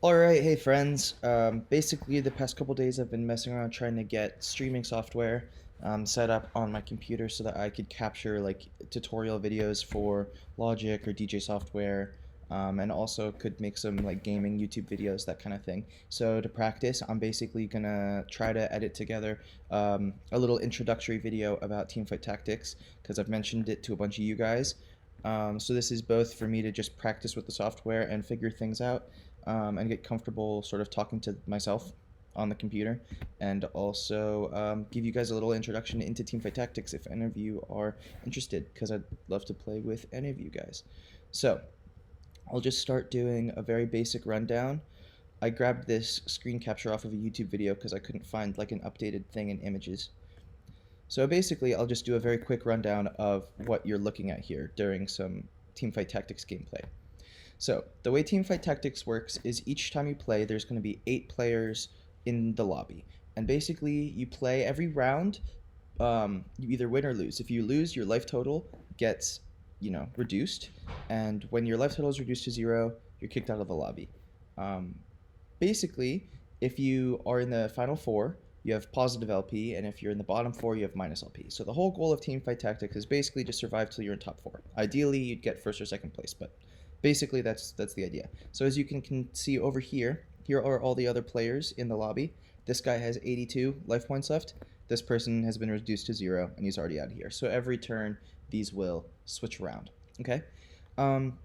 Alright, hey friends. Basically, the past couple days I've been messing around trying to get streaming software set up on my computer so that I could capture like tutorial videos for Logic or DJ software, and also could make some like gaming YouTube videos, that kind of thing. So to practice, I'm basically gonna try to edit together a little introductory video about Teamfight tactics because I've mentioned it to a bunch of you guys. So this is both for me to just practice with the software and figure things out, and get comfortable sort of talking to myself on the computer, and also give you guys a little introduction into Teamfight Tactics if any of you are interested, because I'd love to play with any of you guys. So I'll just start doing a very basic rundown. I grabbed this screen capture off of a YouTube video because I couldn't find like an updated thing in images. So basically, I'll just do a very quick rundown of what you're looking at here during some Teamfight Tactics gameplay. So the way Teamfight Tactics works is each time you play, there's going to be 8 players in the lobby, and basically you play every round. You either win or lose. If you lose, your life total gets, reduced, and when your life total is reduced to 0, you're kicked out of the lobby. Um, Basically, if you are in the final 4, you have positive LP, and if you're in the bottom 4, you have minus LP. So the whole goal of Teamfight Tactics is basically to survive till you're in top 4. Ideally, you'd get first or second place, but basically that's the idea. So as you can see over here, here are all the other players in the lobby. This guy has 82 life points left. This person has been reduced to 0, and he's already out of here. So every turn, these will switch around. Okay. Um,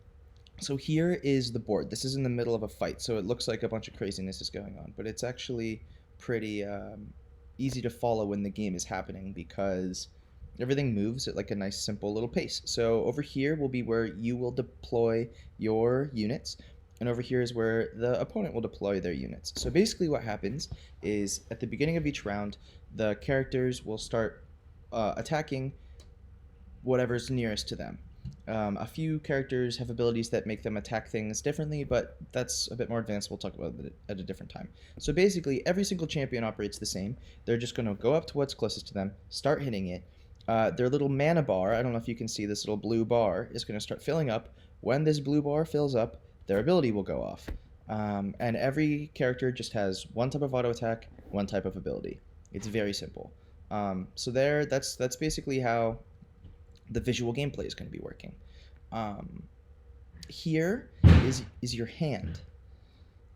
so here is the board. This is in the middle of a fight, so it looks like a bunch of craziness is going on, but it's actually pretty easy to follow when the game is happening because everything moves at like a nice simple little pace. So over here will be where you will deploy your units, and over here is where the opponent will deploy their units. So basically what happens is at the beginning of each round, the characters will start attacking whatever's nearest to them. A few characters have abilities that make them attack things differently, but that's a bit more advanced. We'll talk about it at a different time. So basically, every single champion operates the same. They're just going to go up to what's closest to them, start hitting it. Their little mana bar, I don't know if you can see this little blue bar, is going to start filling up. When this blue bar fills up, their ability will go off. And every character just has one type of auto attack, one type of ability. It's very simple. So that's basically how the visual gameplay is going to be working. Um, Here is your hand.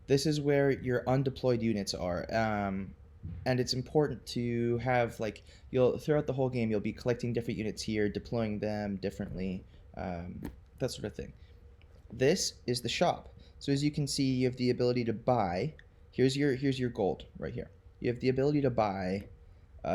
This is where your undeployed units are, and it's important to have like you'll throughout the whole game you'll be collecting different units here, deploying them differently, that sort of thing. This is the shop. So as you can see, you have the ability to buy. Here's your gold right here. You have the ability to buy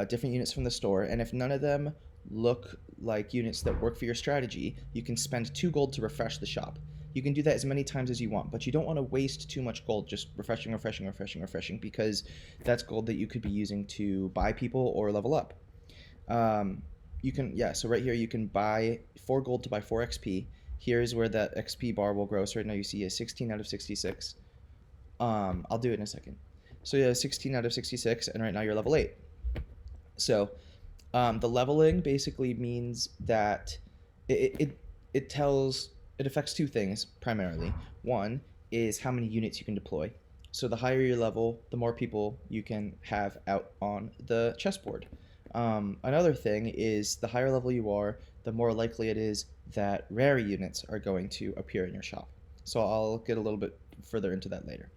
different units from the store, and if none of them look like units that work for your strategy, you can spend 2 gold to refresh the shop. You can do that as many times as you want, but you don't want to waste too much gold just refreshing, because that's gold that you could be using to buy people or level up. You can, yeah, so right here you can buy 4 gold to buy 4 XP. Here's where that XP bar will grow. So right now you see a 16 out of 66. I'll do it in a second. So yeah, 16 out of 66, and right now you're level 8. So the leveling basically means that it tells it affects 2 things primarily. One is how many units you can deploy. So the higher your level, the more people you can have out on the chessboard. Another thing is the higher level you are, the more likely it is that rare units are going to appear in your shop. So I'll get a little bit further into that later.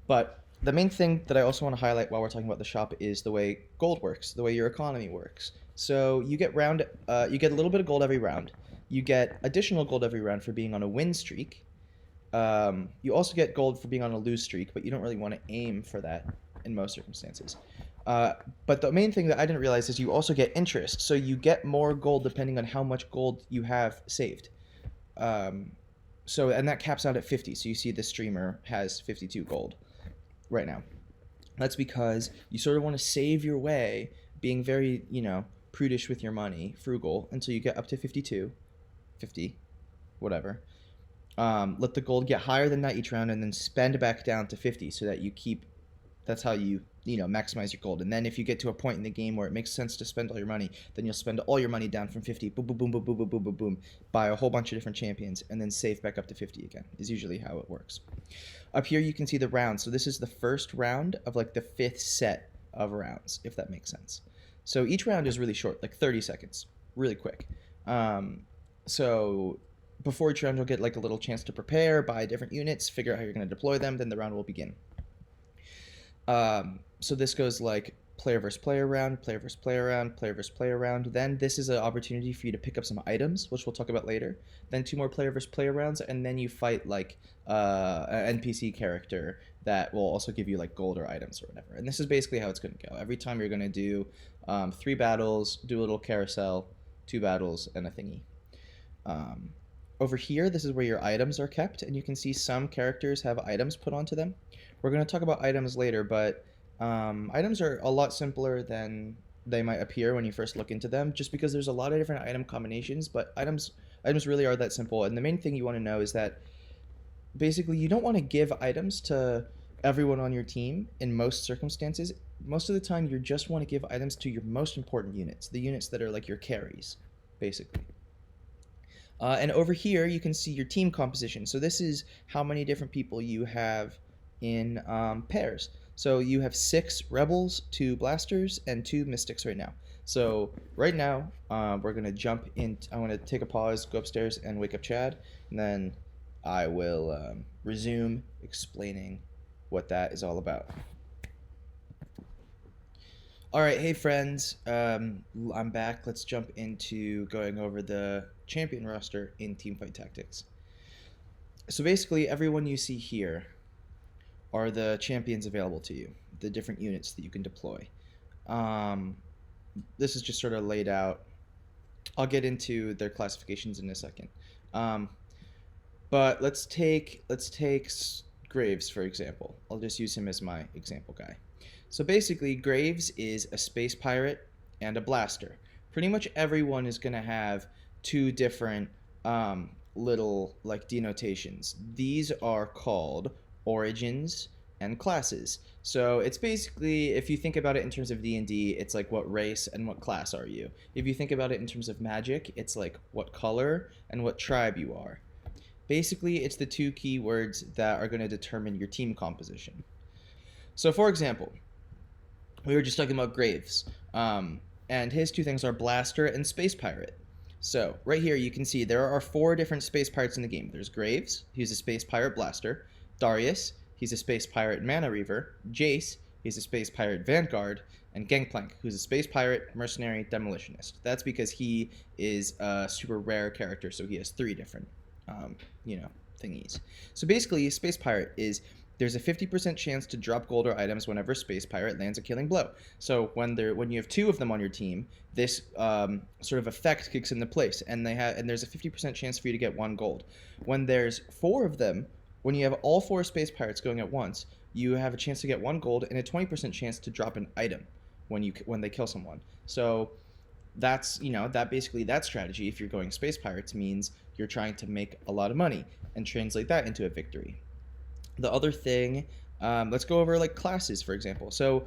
But the main thing that I also want to highlight while we're talking about the shop is the way gold works, the way your economy works. So you get you get a little bit of gold every round. You get additional gold every round for being on a win streak. You also get gold for being on a lose streak, but you don't really want to aim for that in most circumstances. But the main thing that I didn't realize is you also get interest. So you get more gold depending on how much gold you have saved. And that caps out at 50. So you see the streamer has 52 gold right now. That's because you sort of want to save your way, being very, prudish with your money, frugal, until you get up to 52, 50, whatever. Let the gold get higher than that each round, and then spend back down to 50 so that you keep That's how you know, maximize your gold. And then if you get to a point in the game where it makes sense to spend all your money, then you'll spend all your money down from 50, boom, boom, boom, boom, boom, boom, boom, boom, boom, buy a whole bunch of different champions, and then save back up to 50 again, is usually how it works. Up here you can see the rounds. So this is the first round of like the fifth set of rounds, if that makes sense. So each round is really short, like 30 seconds, really quick. So before each round you'll get like a little chance to prepare, buy different units, figure out how you're going to deploy them, then the round will begin. So this goes like player versus player round, player versus player round, player versus player round. Then this is an opportunity for you to pick up some items, which we'll talk about later. Then 2 more player versus player rounds, and then you fight like an NPC character that will also give you like gold or items or whatever. And this is basically how it's going to go. Every time you're going to do 3 battles, do a little carousel, 2 battles, and a thingy. Over here, this is where your items are kept, and you can see some characters have items put onto them. We're going to talk about items later, but items are a lot simpler than they might appear when you first look into them, just because there's a lot of different item combinations, but items really are that simple. And the main thing you want to know is that basically you don't want to give items to everyone on your team in most circumstances. Most of the time, you just want to give items to your most important units, the units that are like your carries, basically. And over here, you can see your team composition. So this is how many different people you have in pairs. So you have 6 rebels, 2 blasters, and 2 mystics right now. So right now, we're going to jump in. I want to take a pause, go upstairs, and wake up Chad. And then I will resume explaining what that is all about. All right, hey friends, I'm back. Let's jump into going over the champion roster in Teamfight Tactics. So basically, everyone you see here are the champions available to you, the different units that you can deploy. This is just sort of laid out. I'll get into their classifications in a second. But let's take Graves, for example. I'll just use him as my example guy. So basically, Graves is a space pirate and a blaster. Pretty much everyone is going to have 2 different little like denotations. These are called origins and classes. So it's basically, if you think about it in terms of D&D, it's like what race and what class are you. If you think about it in terms of magic, it's like what color and what tribe you are. Basically, it's the 2 keywords that are going to determine your team composition. So for example, we were just talking about Graves, and his 2 things are Blaster and Space Pirate. So right here you can see there are 4 different Space Pirates in the game. There's Graves, he's a Space Pirate Blaster. Darius, he's a Space Pirate Mana Reaver. Jace, he's a Space Pirate Vanguard. And Gangplank, who's a Space Pirate Mercenary Demolitionist. That's because he is a super rare character, so he has 3 different, thingies. So basically, Space Pirate is... There's a 50% chance to drop gold or items whenever Space Pirate lands a killing blow. So when you have 2 of them on your team, this sort of effect kicks into place, and there's a 50% chance for you to get 1 gold. When there's 4 of them, when you have all 4 Space Pirates going at once, you have a chance to get 1 gold and a 20% chance to drop an item when they kill someone. So that's that strategy, if you're going Space Pirates, means you're trying to make a lot of money and translate that into a victory. The other thing, let's go over like classes, for example. So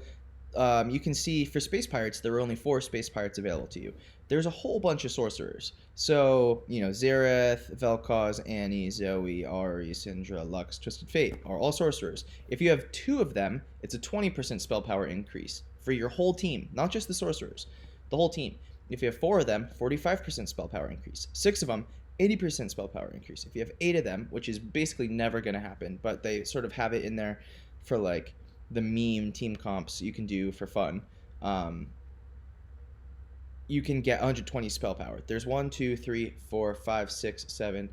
you can see for Space Pirates, there are only 4 Space Pirates available to you. There's a whole bunch of sorcerers. So, Xerath, Vel'Koz, Annie, Zoe, Ari, Syndra, Lux, Twisted Fate are all sorcerers. If you have 2 of them, it's a 20% spell power increase for your whole team, not just the sorcerers, the whole team. If you have 4 of them, 45% spell power increase. 6 of them, 80% spell power increase. If you have 8 of them, which is basically never going to happen, but they sort of have it in there for like the meme team comps you can do for fun, you can get 120 spell power. There's 1, 2, 3, 4, 5, 6, 7,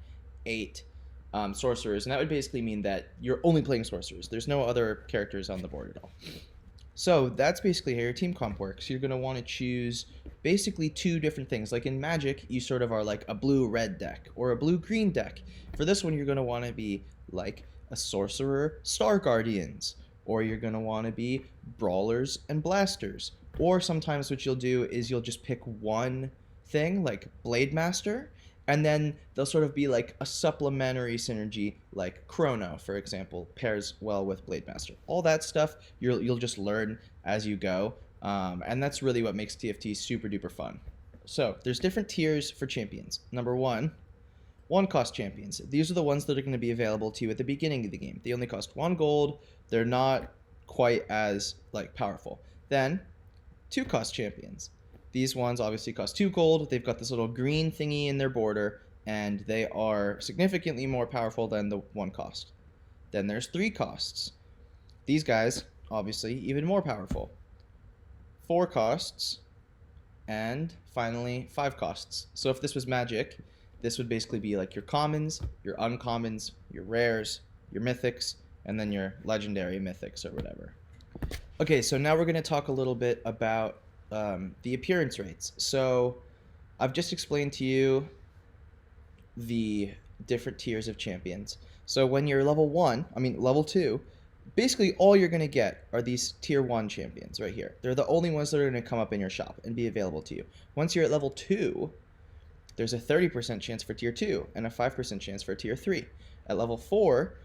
8 sorcerers, and that would basically mean that you're only playing sorcerers. There's no other characters on the board at all. So that's basically how your team comp works. You're going to want to choose basically 2 different things. Like in Magic, you sort of are like a blue-red deck or a blue-green deck. For this one, you're going to want to be like a Sorcerer Star Guardians, or you're going to want to be Brawlers and Blasters. Or sometimes what you'll do is you'll just pick one thing, like Blade Master, And then there'll sort of be like a supplementary synergy, like Chrono, for example, pairs well with Blade Master. All that stuff you'll just learn as you go, and that's really what makes TFT super duper fun. So there's different tiers for champions. Number one cost champions. These are the ones that are going to be available to you at the beginning of the game. They only cost 1 gold. They're not quite as like powerful. Then two cost champions. These ones obviously cost 2 gold. They've got this little green thingy in their border, and they are significantly more powerful than the 1 cost. Then there's 3 costs. These guys, obviously, even more powerful. 4 costs, and finally 5 costs. So if this was magic, this would basically be like your commons, your uncommons, your rares, your mythics, and then your legendary mythics or whatever. Okay, so now we're going to talk a little bit about the appearance rates. So I've just explained to you the different tiers of champions. So when you're level 2, basically all you're going to get are these tier 1 champions right here. They're the only ones that are going to come up in your shop and be available to you. Once you're at level 2, there's a 30% chance for tier 2 and a 5% chance for tier 3. At level 4,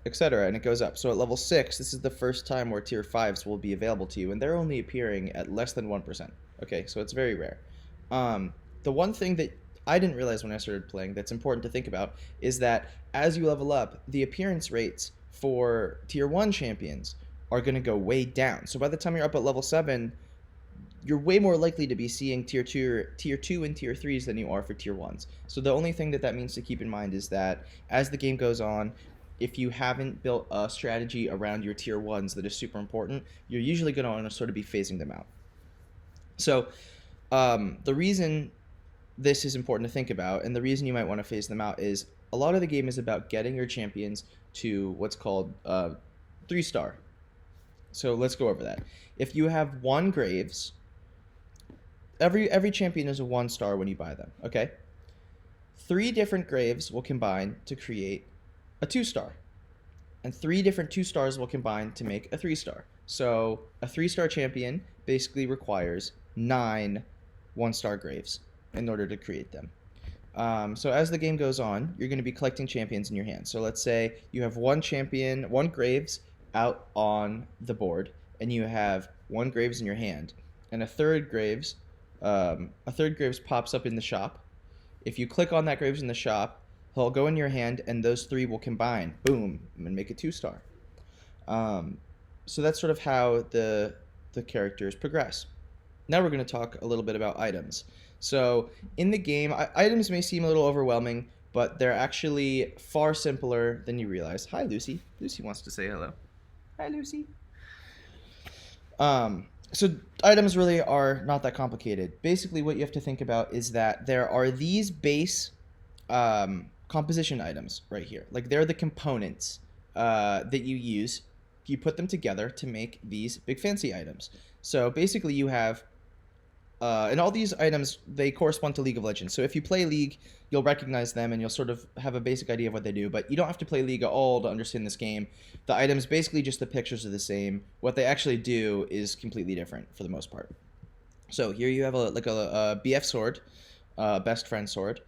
etc., and it goes up. So at level 6, this is the first time where tier 5s will be available to you, and they're only appearing at less than 1%. Okay, so it's very rare. The one thing that I didn't realize when I started playing that's important to think about is that as you level up, the appearance rates for tier 1 champions are going to go way down. So by the time you're up at level 7, you're way more likely to be seeing tier 2 and tier 3s than you are for tier 1s. So the only thing that means to keep in mind is that as the game goes on, if you haven't built a strategy around your tier 1s that is super important, you're usually going to want to sort of be phasing them out. So the reason this is important to think about, and the reason you might want to phase them out, is a lot of the game is about getting your champions to what's called 3-star. So let's go over that. If you have 1 Graves, every champion is a 1-star when you buy them, okay? 3 different Graves will combine to create a 2-star, and 3 different 2-stars will combine to make a 3-star. So a 3-star champion basically requires 9 1-star Graves in order to create them. So as the game goes on, you're going to be collecting champions in your hand. So let's say you have 1 champion, 1 Graves out on the board, and you have 1 Graves in your hand, and a third Graves pops up in the shop. If you click on that Graves in the shop, he'll go in your hand, and those 3 will combine, boom, and make a 2-star. So that's sort of how the characters progress. Now we're going to talk a little bit about items. So in the game, items may seem a little overwhelming, but they're actually far simpler than you realize. Hi, Lucy. Lucy wants to say hello. Hi, Lucy. So items really are not that complicated. Basically, what you have to think about is that there are these base composition items right here. Like, they're the components that you use. You put them together to make these big fancy items. So basically you have, and all these items, they correspond to League of Legends. So if you play League, you'll recognize them and you'll sort of have a basic idea of what they do, but you don't have to play League at all to understand this game. The items, basically just the pictures are the same. What they actually do is completely different for the most part. So here you have a BF sword, best friend sword,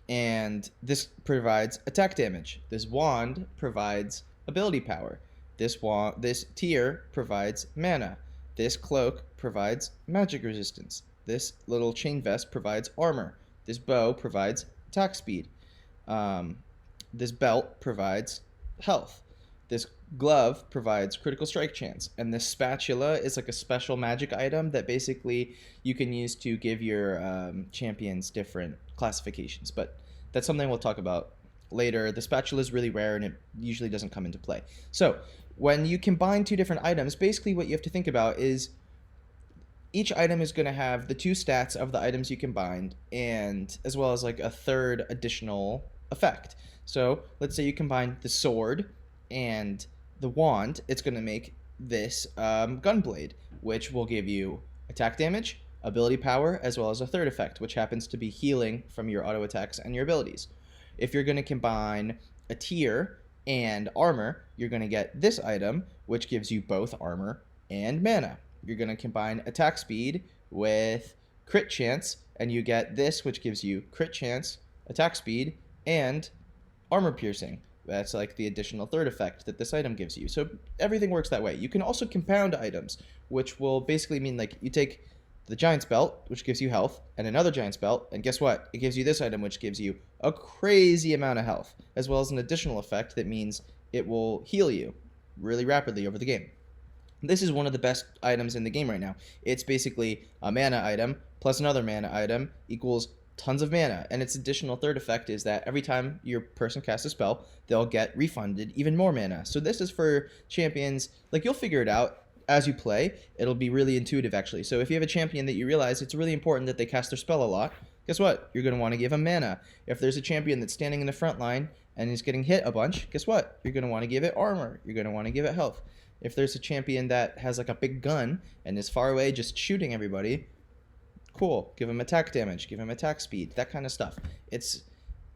and this provides attack damage. This wand provides ability power. This tier provides mana. This cloak provides magic resistance. This little chain vest provides armor. This bow provides attack speed. This belt provides health. This glove provides critical strike chance. And this spatula is like a special magic item that basically you can use to give your champions different classifications. But that's something we'll talk about later. The spatula is really rare and it usually doesn't come into play. So when you combine 2 different items, basically what you have to think about is each item is going to have the 2 stats of the items you combined, and as well as like a third additional effect. So let's say you combine the sword and the wand, it's going to make this gunblade, which will give you attack damage, ability power, as well as a third effect, which happens to be healing from your auto attacks and your abilities. If you're going to combine a tier and armor, you're going to get this item, which gives you both armor and mana. You're going to combine attack speed with crit chance, and you get this, which gives you crit chance, attack speed, and armor piercing. That's like the additional third effect that this item gives you. So everything works that way. You can also compound items, which will basically mean like you take the Giant's Belt, which gives you health, and another Giant's Belt, and guess what? It gives you this item, which gives you a crazy amount of health, as well as an additional effect that means it will heal you really rapidly over the game. This is one of the best items in the game right now. It's basically a mana item plus another mana item equals tons of mana, and its additional third effect is that every time your person casts a spell, they'll get refunded even more mana. So this is for champions, like you'll figure it out as you play. It'll be really intuitive actually. So if you have a champion that you realize it's really important that they cast their spell a lot, guess what? You're going to want to give them mana. If there's a champion that's standing in the front line and is getting hit a bunch, guess what? You're going to want to give it armor. You're going to want to give it health. If there's a champion that has like a big gun and is far away just shooting everybody, cool. Give him attack damage, give him attack speed, that kind of stuff.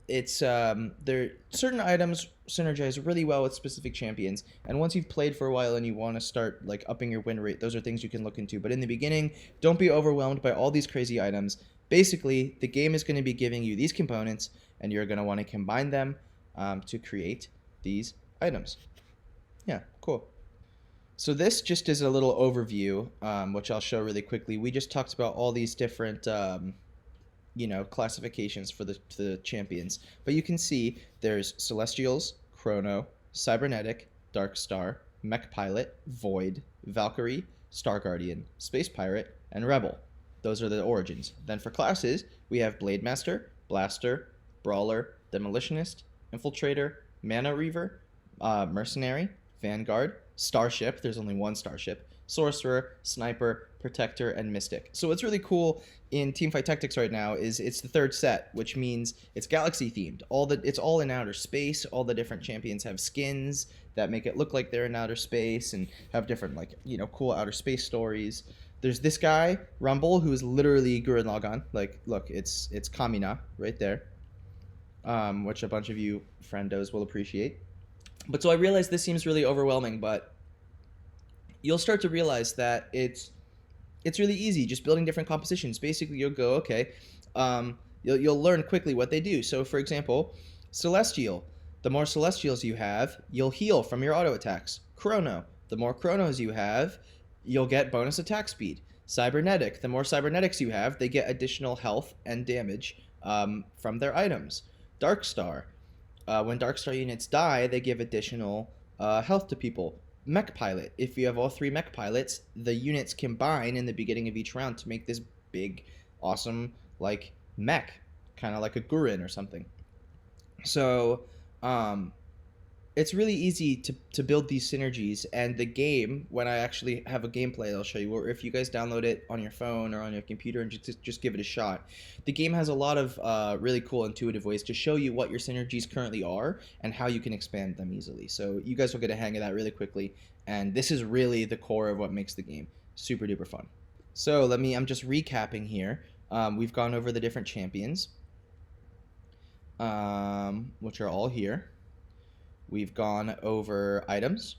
There certain items synergize really well with specific champions, and once you've played for a while and you want to start like upping your win rate, those are things you can look into. But in the beginning, don't be overwhelmed by all these crazy items. Basically, the game is going to be giving you these components, and you're going to want to combine them to create these items. Yeah, cool. So this just is a little overview, which I'll show really quickly. We just talked about all these different, classifications for the champions. But you can see there's Celestials, Chrono, Cybernetic, Darkstar, Mech Pilot, Void, Valkyrie, Star Guardian, Space Pirate, and Rebel. Those are the origins. Then for classes, we have Blade Master, Blaster, Brawler, Demolitionist, Infiltrator, Mana Reaver, Mercenary, Vanguard, Starship, there's only one Starship, Sorcerer, Sniper, Protector, and Mystic. So what's really cool in Teamfight Tactics right now is it's the third set, which means it's galaxy themed. It's all in outer space. All the different champions have skins that make it look like they're in outer space and have different cool outer space stories. There's this guy, Rumble, who is literally Gurren Lagann. Like, look, it's Kamina right there, which a bunch of you friendos will appreciate. But so I realized this seems really overwhelming, but you'll start to realize that it's really easy, just building different compositions. Basically, you'll go, okay, you'll learn quickly what they do. So, for example, Celestial. The more Celestials you have, you'll heal from your auto attacks. Chrono. The more Chronos you have, you'll get bonus attack speed. Cybernetic. The more Cybernetics you have, they get additional health and damage from their items. Darkstar. When Darkstar units die, they give additional health to people. Mech Pilot. If you have all three Mech Pilots, the units combine in the beginning of each round to make this big, awesome, like, mech. Kind of like a Gurren or something. So, it's really easy to build these synergies, and the game, when I actually have a gameplay I'll show you, or if you guys download it on your phone or on your computer and just give it a shot, the game has a lot of really cool intuitive ways to show you what your synergies currently are and how you can expand them easily. So you guys will get a hang of that really quickly, and this is really the core of what makes the game super duper fun. So I'm just recapping here. We've gone over the different champions, which are all here. We've gone over items,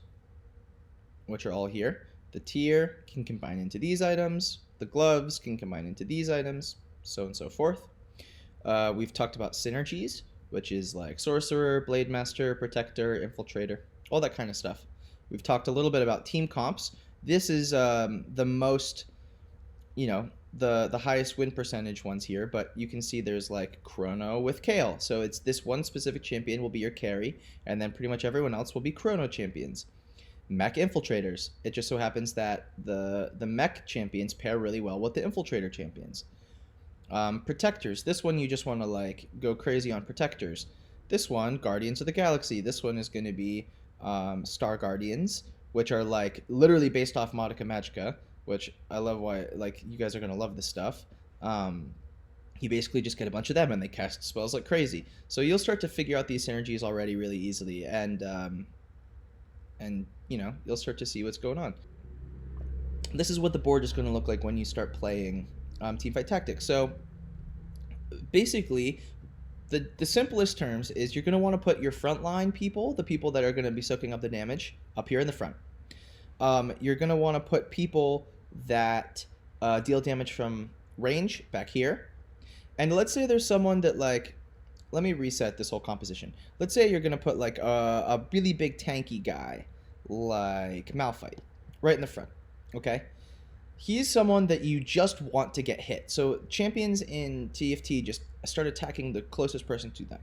which are all here. The tier can combine into these items. The gloves can combine into these items, so on and so forth. We've talked about synergies, which is like Sorcerer, Blade Master, Protector, Infiltrator, all that kind of stuff. We've talked a little bit about team comps. This is the most, the highest win percentage ones here, but you can see there's like Chrono with Kale. So it's this one specific champion will be your carry, and then pretty much everyone else will be Chrono champions. Mech Infiltrators. It just so happens that the Mech champions pair really well with the Infiltrator champions. Protectors. This one you just want to like go crazy on Protectors. This one, Guardians of the Galaxy. This one is going to be Star Guardians, which are like literally based off Modica Magica, which I love. Why, like, you guys are going to love this stuff. You basically just get a bunch of them and they cast spells like crazy. So you'll start to figure out these synergies already really easily, and you'll start to see what's going on. This is what the board is going to look like when you start playing Teamfight Tactics. So basically, the simplest terms is you're going to want to put your frontline people, the people that are going to be soaking up the damage, up here in the front. You're going to want to put people that deal damage from range back here. And let's say there's someone that like, let me reset this whole composition. Let's say you're gonna put like a really big tanky guy, like Malphite, right in the front. Okay, he's someone that you just want to get hit. So champions in TFT just start attacking the closest person to them.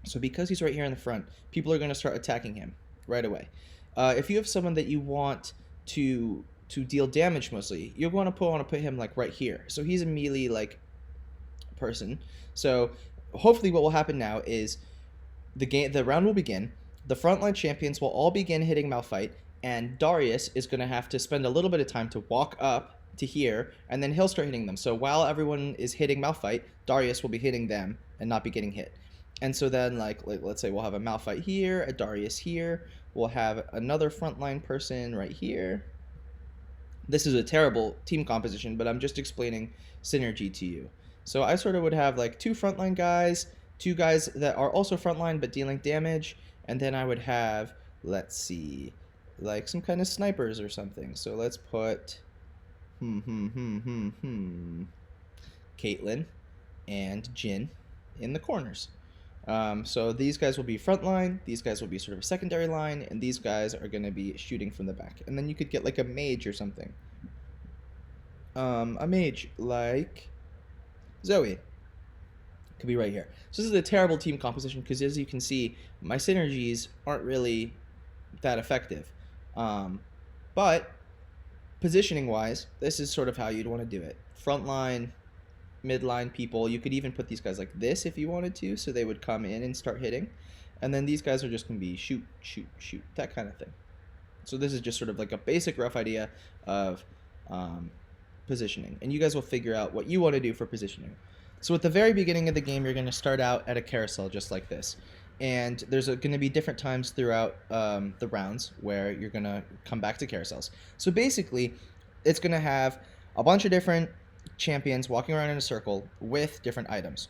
So because he's right here in the front, people are going to start attacking him right away. If you have someone that you want to deal damage mostly, you're going to want to put him like right here. So he's a melee like person. So hopefully what will happen now is the round will begin. The frontline champions will all begin hitting Malphite, and Darius is going to have to spend a little bit of time to walk up to here, and then he'll start hitting them. So while everyone is hitting Malphite, Darius will be hitting them and not be getting hit. And so then, like let's say we'll have a Malphite here, a Darius here. We'll have another frontline person right here. This is a terrible team composition, but I'm just explaining synergy to you. So I sort of would have like two frontline guys, two guys that are also frontline but dealing damage, and then I would have, let's see, like some kind of snipers or something. So let's put Caitlyn and Jin in the corners. So these guys will be frontline, these guys will be sort of a secondary line, and these guys are going to be shooting from the back. And then you could get like a mage or something. A mage like Zoe could be right here. So this is a terrible team composition because, as you can see, my synergies aren't really that effective. But positioning wise, this is sort of how you'd want to do it. Frontline, midline people. You could even put these guys like this if you wanted to, so they would come in and start hitting. And then these guys are just going to be shoot, shoot, shoot, that kind of thing. So this is just sort of like a basic rough idea of positioning. And you guys will figure out what you want to do for positioning. So at the very beginning of the game, you're going to start out at a carousel just like this. And there's going to be different times throughout the rounds where you're going to come back to carousels. So basically, it's going to have a bunch of different champions walking around in a circle with different items.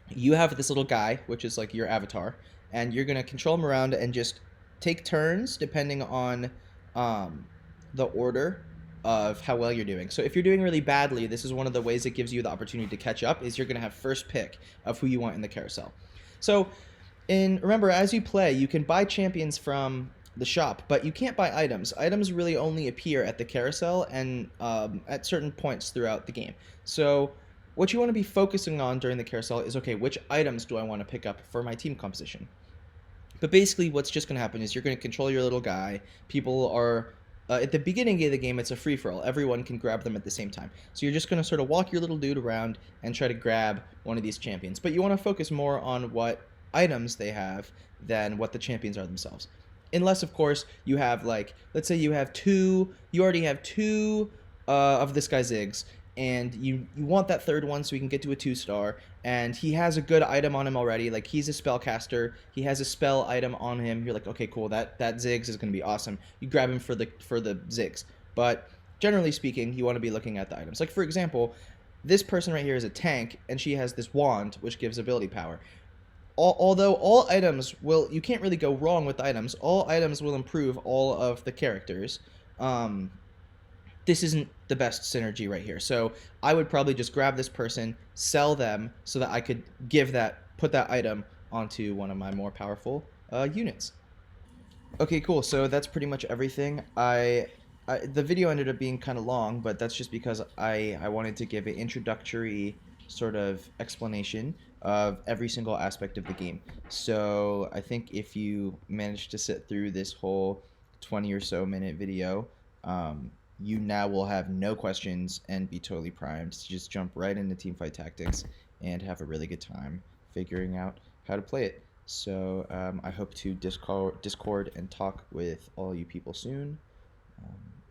You have this little guy, which is like your avatar, and you're going to control him around and just take turns depending on the order of how well you're doing. So if you're doing really badly, this is one of the ways it gives you the opportunity to catch up, is you're going to have first pick of who you want in the carousel. So remember, as you play, you can buy champions from the shop, but you can't buy items. Items really only appear at the carousel and at certain points throughout the game. So what you want to be focusing on during the carousel is, okay, which items do I want to pick up for my team composition? But basically what's just going to happen is you're going to control your little guy. People are at the beginning of the game, it's a free-for-all. Everyone can grab them at the same time. So you're just going to sort of walk your little dude around and try to grab one of these champions. But you want to focus more on what items they have than what the champions are themselves. Unless, of course, you have, like, let's say you already have two of this guy's Ziggs, and you want that third one so he can get to a 2-star, and he has a good item on him already. Like, he's a spellcaster, he has a spell item on him. You're like, okay, cool, that Ziggs is going to be awesome. You grab him for the Ziggs. But generally speaking, you want to be looking at the items. Like, for example, this person right here is a tank, and she has this wand, which gives ability power. Although all items will, you can't really go wrong with items. All items will improve all of the characters. This isn't the best synergy right here. So I would probably just grab this person, sell them, so that I could put that item onto one of my more powerful units. Okay, cool. So that's pretty much everything. The video ended up being kind of long, but that's just because I wanted to give an introductory sort of explanation of every single aspect of the game. So I think if you manage to sit through this whole 20 or so minute video, you now will have no questions and be totally primed to just jump right into Teamfight Tactics and have a really good time figuring out how to play it. So I hope to Discord and talk with all you people soon,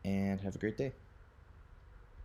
and have a great day.